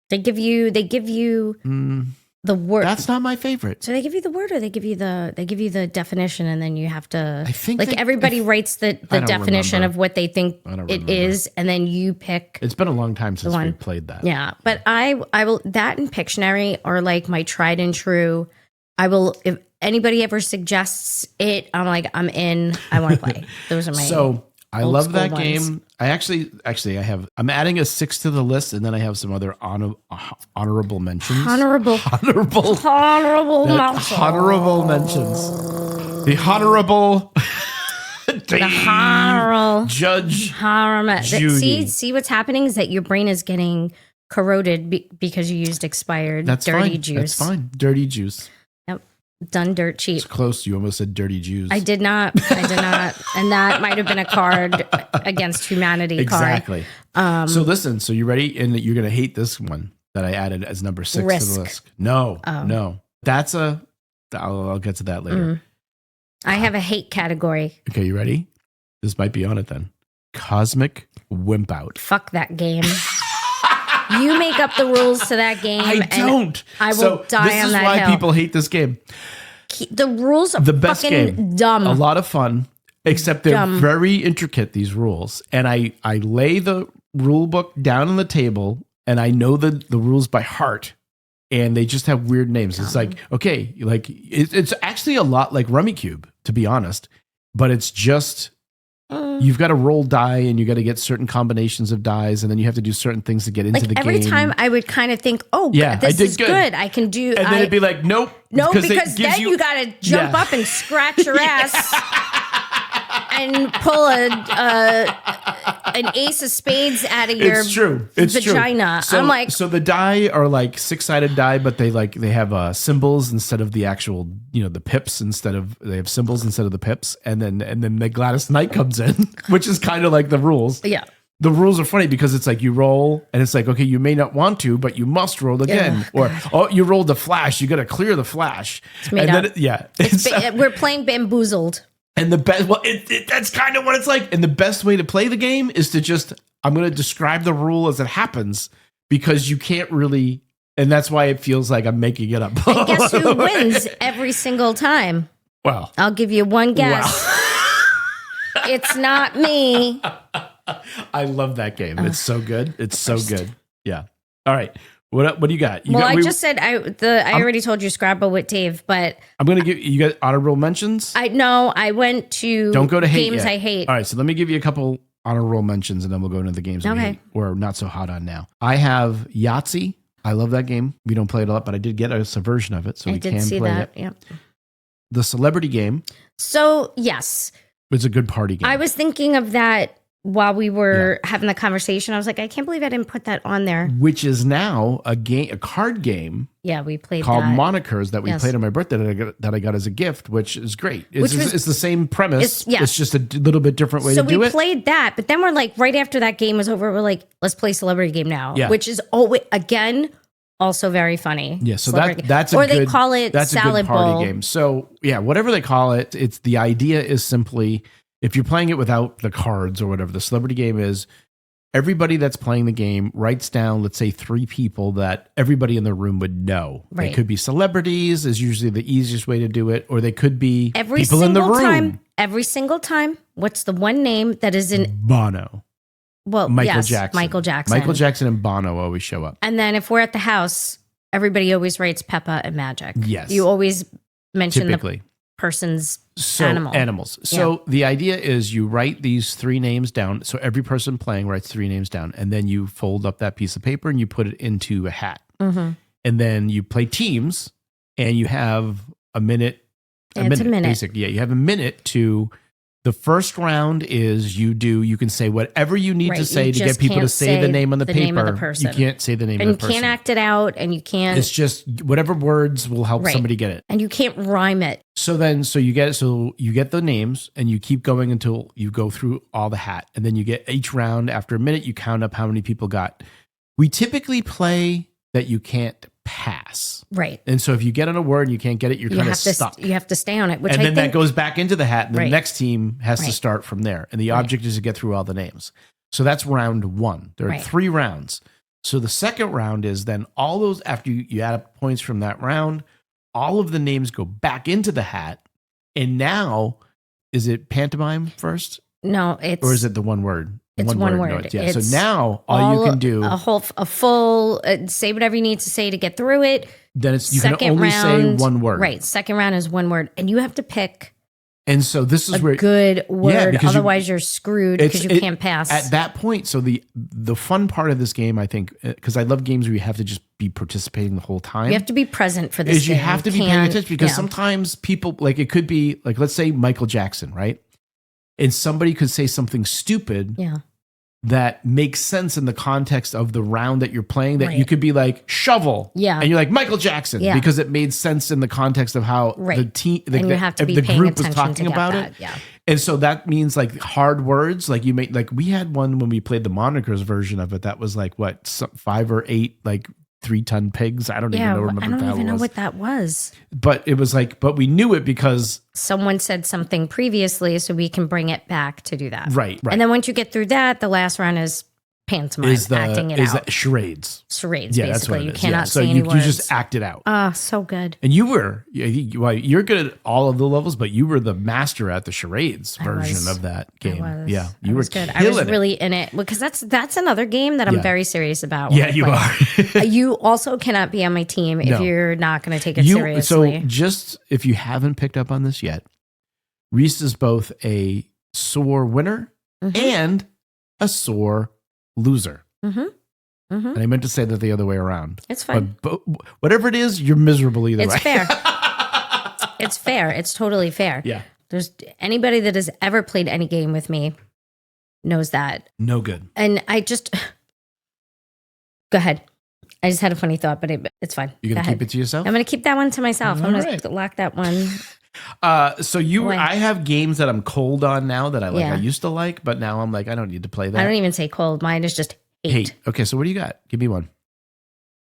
they give you the word. That's not my favorite. So they give you the word, or they give you the definition, and then you have to. I think like they- everybody writes the I don't definition remember. of what they think I don't it remember. is, and then you pick. It's been a long time since we one. played that. Yeah, but I will that and Pictionary are like my tried and true. I will if anybody ever suggests it, I'm like I'm in. I want to play. Those are my So I old love school that ones. game. I actually I'm adding a 6 to the list, and then I have some other honorable mentions. honorable Honorable mentions. The honorable the honorable Judge. Judy. See what's happening is that your brain is getting corroded because you used expired That's dirty fine. juice. That's fine. Dirty juice. Done dirt cheap. It's close. You almost said dirty Jews. I did not. And that might have been a card against humanity Exactly. card. So listen, so you ready? And you're going to hate this one that I added as number 6 to Risk. the list. No, Oh. no. I'll get to that later. I have a hate category. Okay, you ready? This might be on it then. Cosmic Wimp Out. Fuck that game. You make up the rules to that game. I don't. I will So die this on is that why hill. people hate this game. The rules are The best fucking game. dumb. A lot of fun, except they're Dumb. very intricate, these rules. And I lay the rule book down on the table, and I know the rules by heart. And they just have weird names. It's like, okay, like it's actually a lot like Rummy Cube, to be honest. But it's just you've got to roll die, and you got to get certain combinations of dies, and then you have to do certain things to get into like the every game. time I would kind of think, oh, Yeah, this I did is good. good. I can do. and then it'd be like, nope. no, it because gives then you got to jump Yeah. up and scratch your ass and pull an ace of spades out of your It's true. It's vagina. True. So, I'm like, so the die are like 6-sided die, but they have symbols instead of the actual, the pips they have symbols instead of the pips. And then the Gladys Knight comes in, which is kind of like the rules. yeah. The rules are funny because it's like you roll and it's like, okay, you may not want to, but you must roll again. Or, you rolled the flash. You got to clear the flash. made and up. then, yeah. We're playing Bamboozled. And the best, that's kind of what it's like. And the best way to play the game is to I'm going to describe the rule as it happens because you can't really, and that's why it feels like I'm making it up. And guess who wins every single time? Well, I'll give you one guess. It's not me. I love that game. It's so good. It's so good. Yeah. All right. What do you got? Well, I just said I already told you Scrabble with Dave, but I'm going to give you got honorable mentions. I went to Don't go to hate games yet. I hate. All right. So let me give you a couple honorable mentions and then we'll go into the games we Okay. hate or not so hot on now. I have Yahtzee. I love that game. We don't play it a lot, but I did get a version of it. So I we did can see play that. it. Yep. The celebrity game. So yes, It's a good party game. I was thinking of that while we were having the conversation. I was like, I can't believe I didn't put that on there. Which is now a card game Yeah, we played called that. Monikers that we Yes. played on my birthday that I got as a gift, which is great. It's Which was- the same premise. It's- yeah. It's just a little bit different way So to do we it. played that, but then we're like, right after that game was over, we're like, let's play Celebrity Game now, Yeah. which is always again also very funny. Yeah, so Celebrity Game. that's a or good, they call it that's a salad good party bowl. game. So yeah, whatever they call it, it's the idea is simply if you're playing it without the cards or whatever the celebrity game is, everybody that's playing the game writes down, let's say 3 people that everybody in the room would know. They Right. could be celebrities is usually the easiest way to do it, or they could be Every people in the single room. time every single time, what's the one name that is in, Bono. well, Michael yes, Jackson. Michael Jackson. Michael Jackson and Bono always show up. And then if we're at the house, everybody always writes Peppa and Magic. Yes. You always mention Typically. the person's So animal. animals. So the idea is you write these 3 names down. So every person playing writes 3 names down, and then you fold up that piece of paper and you put it into a hat. Mhm. And then you play teams, and you have a minute. It's a minute. Basically. Yeah, you have a minute to. The first round is you can say whatever you need Right, to you say to get just people to can't say the say name on the the paper. name of the person. You can't say the name And you of the person. can't act it out, and you can't, It's just whatever words will help Right. somebody get it. and you can't rhyme it. So you get the names, and you keep going until you go through all the hat, and then you get each round. After a minute, you count up how many people got. We typically play that you can't pass, Right. and so if you get on a word and you can't get it, you're You kind of have to stuck. you have to stay on it, which And I then think that goes back into the hat, and the Right. next team has to Right. start from there. And the Right. object is to get through all the names. So that's round 1. There are Right. 3 rounds. So the second round is then all those, after you add up points from that round, all of the names go back into the hat. And now, is it pantomime first? no, it's Or is it the one word? It's one word. noise? Yeah. It's so now all you can do, a full say whatever you need to say to get through it. then it's, you can Second only round, say one word. Right. Second round is one word, and you have to pick And so this is a where good word. because Otherwise, you're screwed because you can't pass. At that point, so the fun part of this game, I think, because I love games where you have to just be participating the whole time. you have to be present for this. is you game. have to be paying can't- attention because yeah. sometimes people, like, it could be like, let's say Michael Jackson, right? And somebody could say something stupid Yeah. that makes sense in the context of the round that you're playing, that Right. you could be like shovel, Yeah. and you're like Michael Jackson, Yeah. because it made sense in the context of how Right. the team, And you have to be the paying group was attention talking to get about that. it. Yeah. And so that means like hard words, like you made, like we had one when we played the Monikers version of it that was like what, 5 or 8 like 3-ton pigs. I don't Yeah. even know. I Remember don't what even that know was. what that was. But it was like, but we knew it because Someone said something previously, so we can bring it back to do that. right. And then once you get through that, the last round is pantomime, is the acting it is out. the charades. Charades, Yeah, that's basically. what it You is. cannot Yeah. So say any you words. just act it out. Oh, so good. And you were, well, you're good at all of the levels, but you were the master at the charades I version was. of that game. I was. Yeah, I you were was good. I killing was it. really in it because that's another game that I'm Yeah. very serious about. when Yeah, I you play. are. You also cannot be on my team if No. you're not going to take it So seriously. just if you haven't picked up on this yet, Reese is both a sore winner Mhm. and a sore loser. Mm-hmm. Mm-hmm. And I meant to say that the other way around. It's fine. But whatever it is, you're miserable either It's way. fair. It's fair. It's totally fair. Yeah. There's anybody that has ever played any game with me knows that. No good. And I just go ahead. I just had a funny thought, but it's fine. You're Go going to ahead. keep it to yourself? I'm going to keep that one to myself. I'm All going right. to lock that one. So Boy. I have games that I'm cold on now that I like. Yeah. I used to like, but now I'm like, I don't need to play that. I don't even say cold. Mine is just hate. Okay, so what do you got? Give me one.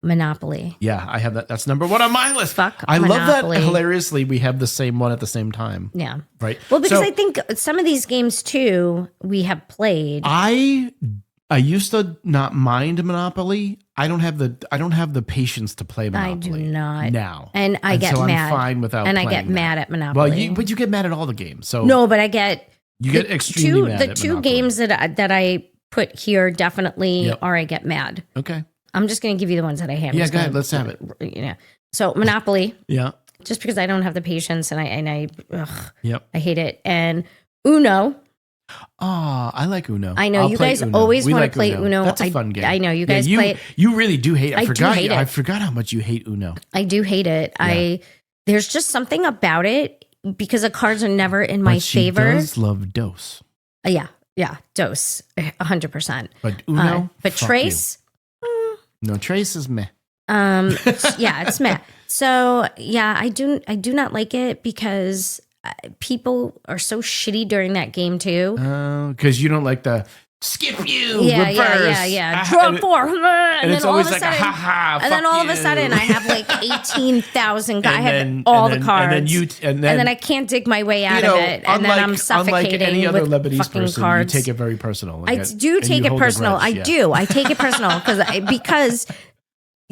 Monopoly. Yeah, I have that. That's number 1 on my list. Fuck I love that. Monopoly. Hilariously, we have the same one at the same time. Yeah. Right. Well, because So I think some of these games too, we have played. I used to not mind Monopoly. I don't have the patience to play I Monopoly. do not. now. And I get so mad. I'm fine without. And I playing get that. mad at Monopoly. Well, but you get mad at all the games. So no, but I get you get extremely mad the at two Monopoly. games that I put here definitely Yep. are I get mad. Okay. I'm just going to give you the ones that I have. Yeah, Just go ahead. gonna- Let's have it. You know, so Monopoly, Yeah. just because I don't have the patience and Yep. I hate it. And Uno, Oh, I like Uno. I know I'll you play guys Uno. always We want like to play Uno. That's a fun game. I know you guys you, play it. You really do hate it. I do hate it. I forgot how much you hate Uno. I do hate it. Yeah. There's just something about it because the cards are never in my But she favor. does love Dos. Yeah, dose, 100%. But Uno, But fuck Trace, you. No, Trace is meh. yeah, it's meh. So yeah, I do not like it because people are so shitty during that game too. Because you don't like the skip you, Yeah, reverse. yeah. Ah, Draw and it- 4, And and it's then all of always a like sudden, a ha-ha, and then fuck all of a you. sudden, I have like 18,000. I And have then- all and the then- cards, and then I can't dig my way out you know, of it, and then I'm unlike suffocating any other with Lebanese fucking person, cards. you take it very personal. I do take it personal. I do. I take it personal because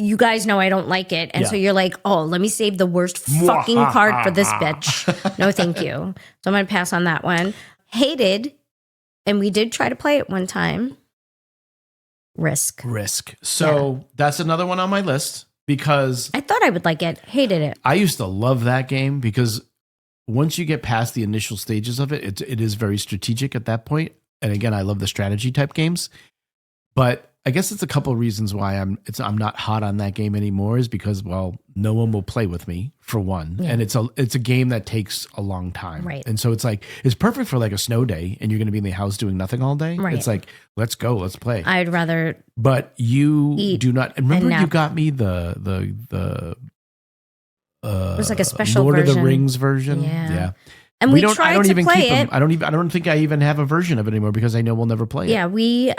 you guys know I don't like it. And so Yeah. you're like, oh, let me save the worst fucking card for this bitch. No, thank you. So I'm going to pass on that one. Hated, and we did try to play it one time. Risk. So that's another one on my list because I thought I would like it. Hated it. I used to love that game because once you get past the initial stages of it, it is very strategic at that point. And again, I love the strategy type games. But I guess it's a couple of reasons why I'm not hot on that game anymore is because, well, no one will play with me for one. Yeah. And it's a game that takes a long time. Right. And so it's like, it's perfect for like a snow day and you're going to be in the house doing nothing all day. Right. It's like, let's go, let's play. I'd rather But you eat do not. And remember, and you nap. got me the it was like a special Lord of the version. Rings version. Yeah. And we tried to play it. I don't think I even have a version of it anymore because I know we'll never play it. Yeah, we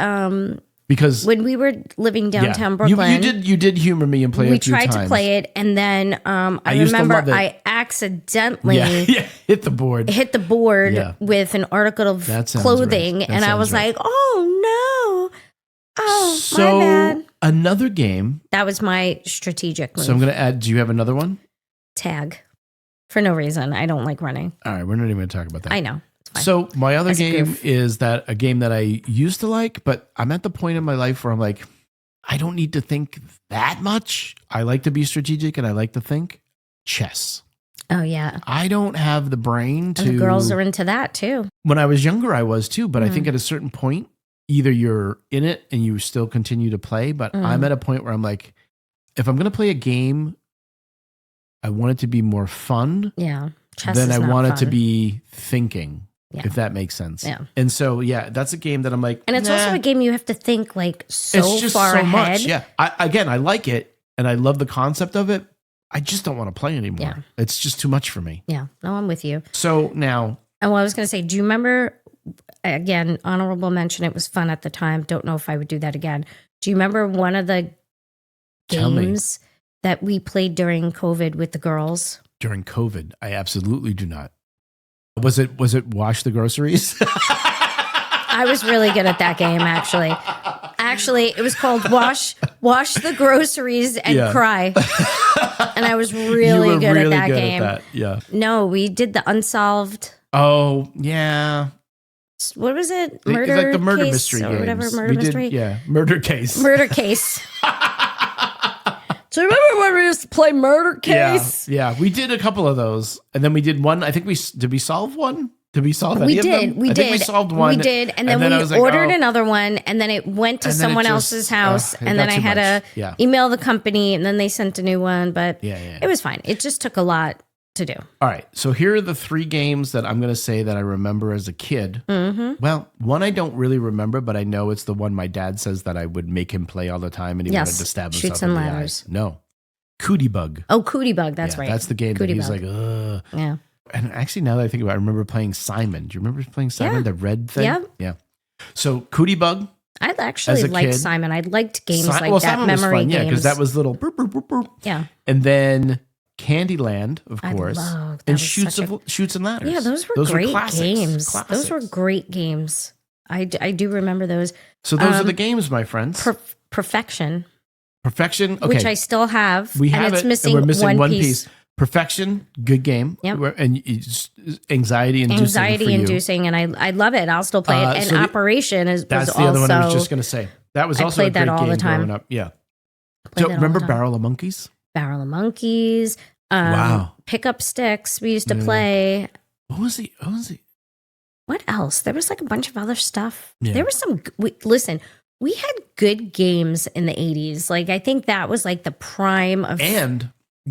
Because when we were living downtown yeah. Brooklyn, You did humor me and play it we a few tried times. to play it, and then I used to remember love it. I accidentally Yeah, hit the board. hit the board Yeah. with an article of That sounds clothing, right. That and I sounds was right. like, "Oh no! Oh, So my bad." another game. That was my strategic move. So I'm going to add. Do you have another one? Tag for no reason. I don't like running. All right, we're not even going to talk about that. I know. It's fine. So my other As a game goof. is that a game that I used to like, but I'm at the point in my life where I'm like, I don't need to think that much. I like to be strategic and I like to think. Chess. Oh yeah, I don't have the brain to. and the girls are into that too. When I was younger, I was too, but I Mm. think at a certain point, either you're in it and you still continue to play, but Mm. I'm at a point where I'm like, if I'm going to play a game, I want it to be more fun Yeah, chess than is I not want it fun. to be thinking, Yeah. if that makes sense. Yeah. And so, yeah, that's a game that I'm like, And it's nah, also a game you have to think like so it's just far so ahead. much. Yeah. I like it and I love the concept of it. I just don't want to play anymore. Yeah. It's just too much for me. Yeah, no, I'm with you. So now, And what I was going to say, do you remember, again, honorable mention, it was fun at the time. Don't know if I would do that again. Do you remember one of the Tell me. games that we played during COVID with the girls? during COVID, I absolutely do not. Was it wash the groceries? I was really good at that game, actually. Actually, it was called Wash the Groceries and Yeah. Cry. And I was You really were good really at that good game. At that. Yeah. No, we did the unsolved. Oh, yeah. What was it? It's like the murder case mystery or games. whatever. Murder We mystery. Did, yeah, murder case. Murder case. So remember when we used to play murder case? Yeah, we did a couple of those, and then we did one. I think did we solve one? Did we solve any We of them? did. We I did. think we solved one. We did. And then I we was like, ordered oh. another one. And then it went to And then it someone just- else's house. it And then got I too had much. to Yeah. email the company. And then they sent a new one. But Yeah. it was fine. It just took a lot to do. All right. So here are the 3 games that I'm going to say that I remember as a kid. Mm-hmm. Well, one I don't really remember, but I know it's the one my dad says that I would make him play all the time, and he Yes. wanted to stab himself Shoots in and the ladders. eyes. No, Cootie Bug. Oh, Cootie Bug. That's Yeah, right. That's the game that Cootie he's Bug. like, ugh. Yeah. And actually, now that I think about it, I remember playing Simon. Do you remember playing Simon, Yeah. the red thing? Yeah. Yeah. So Cootie Bug. I actually As a liked kid- Simon. I liked games like well, that. Simon was Memory fun, yeah, games. because that was little burp, burp, burp, burp. Yeah. And then Candyland, of I course. loved- that And was Shoots such a- Shoots and Ladders. Yeah, those were great classics. games. Those were Classics. great games. I do remember those. So those are the um, games, my friends. Perfection, Perfection. Okay. which I still have. We have and it's it, missing, and we're missing one piece. piece. Perfection, good game. Yep. And it's anxiety inducing. Anxiety inducing, and I love it. I'll still play it. And so the- Operation was That's the also. other one I was just going to say. That was I also a played that great all the game time. growing up. Yeah. Played So that all remember the time. Barrel of Monkeys? Barrel of Monkeys. Wow. Pick up sticks. We used to Yeah. play. What was he? What else? There was like a bunch of other stuff. Yeah. There was some. Listen, we had good games in the 80s. Like I think that was like the prime of And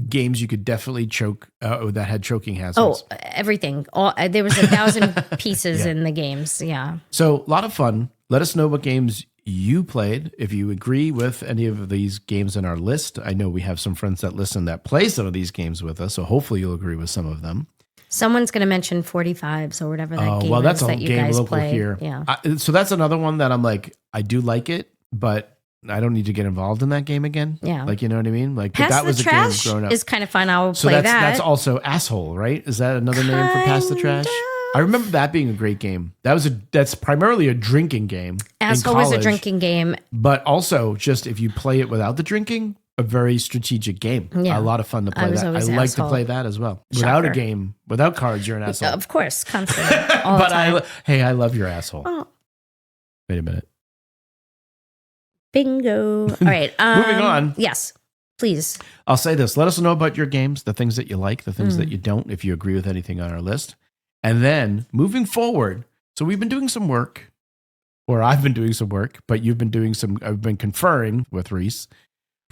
games you could definitely choke that had choking hazards. Oh, everything. There was 1,000 pieces Yeah. in the games. Yeah. So a lot of fun. Let us know what games you played. If you agree with any of these games in our list, I know we have some friends that listen that play some of these games with us. So hopefully you'll agree with some of them. Someone's going to mention 45s or whatever that game well, that's is a that you game guys local play. here. Yeah. So that's another one that I'm like, I do like it, but I don't need to get involved in that game again. Yeah. Like, you know what I mean? Like, but Pass that the was a Trash game growing up. is kind of fun. I will So play that's that. that's also Asshole, right? Is that another name for Pass the Trash? Kind I remember that being a great game. That's primarily a drinking game. in Asshole was a college, drinking game. but also just if you play it without the drinking, a very strategic game. Yeah. A lot of fun to play was that. I always an like to asshole. play that as well. Without a Shocker. game, without cards, you're an asshole. Of course, constantly. All the But time. I love your asshole. Oh. Wait a minute. Bingo. All right. Moving on. Yes, please. I'll say this. Let us know about your games, the things that you like, the things that you don't, if you agree with anything on our list. And then moving forward, so we've been doing some work, or I've been doing some work, but you've been doing some, I've been conferring with Reese.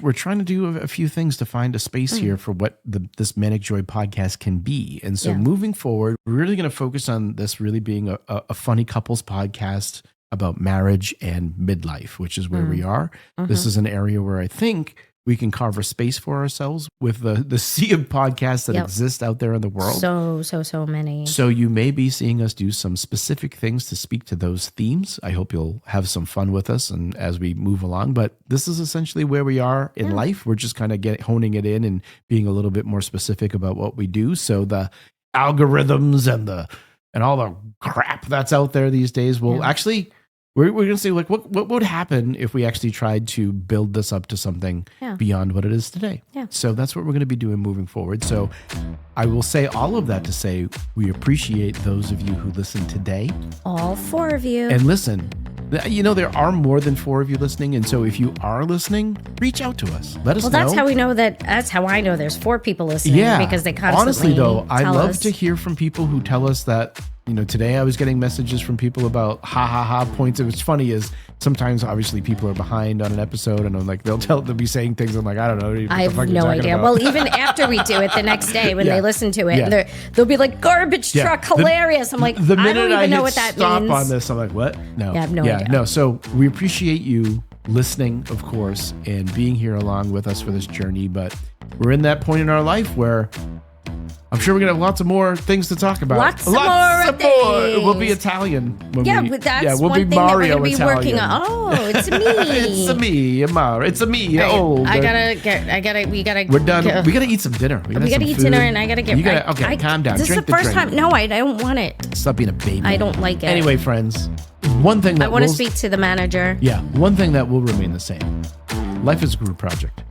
We're trying to do a few things to find a space here for what this Manic Joy podcast can be. And so Yeah. moving forward, we're really going to focus on this really being a funny couples podcast about marriage and midlife, which is where we are. This is an area where I think we can carve a space for ourselves with the sea of podcasts that Yep. exist out there in the world. So many. So you may be seeing us do some specific things to speak to those themes. I hope you'll have some fun with us and as we move along. But this is essentially where we are in life. We're just kind of honing it in and being a little bit more specific about what we do. So the algorithms and all the crap that's out there these days will actually. We're going to see like what would happen if we actually tried to build this up to something beyond what it is today. Yeah. So that's what we're going to be doing moving forward. So I will say all of that to say we appreciate those of you who listen today. All 4 of you. And listen, you know, there are more than 4 of you listening. And so if you are listening, reach out to us. Let us know. well, that's how we know that. That's how I know there's 4 people listening. Yeah. Because they constantly Honestly, though, I tell love us. to hear from people who tell us that, you know, today I was getting messages from people about points. What's funny is sometimes obviously people are behind on an episode and I'm like, they'll be saying things. I'm like, I don't know. What I the fuck have you're no talking idea. about. Well, even after we do it the next day when Yeah. they listen to it, Yeah. they'll be like, garbage Yeah. truck, The- hilarious. I'm like, the I minute don't even know hit what that stop means. on this, I'm like, what? No. Yeah, I have no idea. No. So we appreciate you listening, of course, and being here along with us for this journey. But we're in that point in our life where I'm sure we're gonna have lots of more things to talk about. Lots more things. We'll be Italian. When Yeah, we, but that's we'll one be thing that Mario we're going to be Italian. working on. Oh, it's me. It's a me, Mario. It's a me. Right, Old. we gotta. We're done. We gotta eat some dinner. We gotta eat dinner, and I gotta get. You gotta, okay, calm down. This Drink is the first drink. time. No, I don't want it. Stop being a baby. I don't like it. Anyway, friends, one thing that I want to will- speak to the manager. Yeah, one thing that will remain the same. Life is a group project.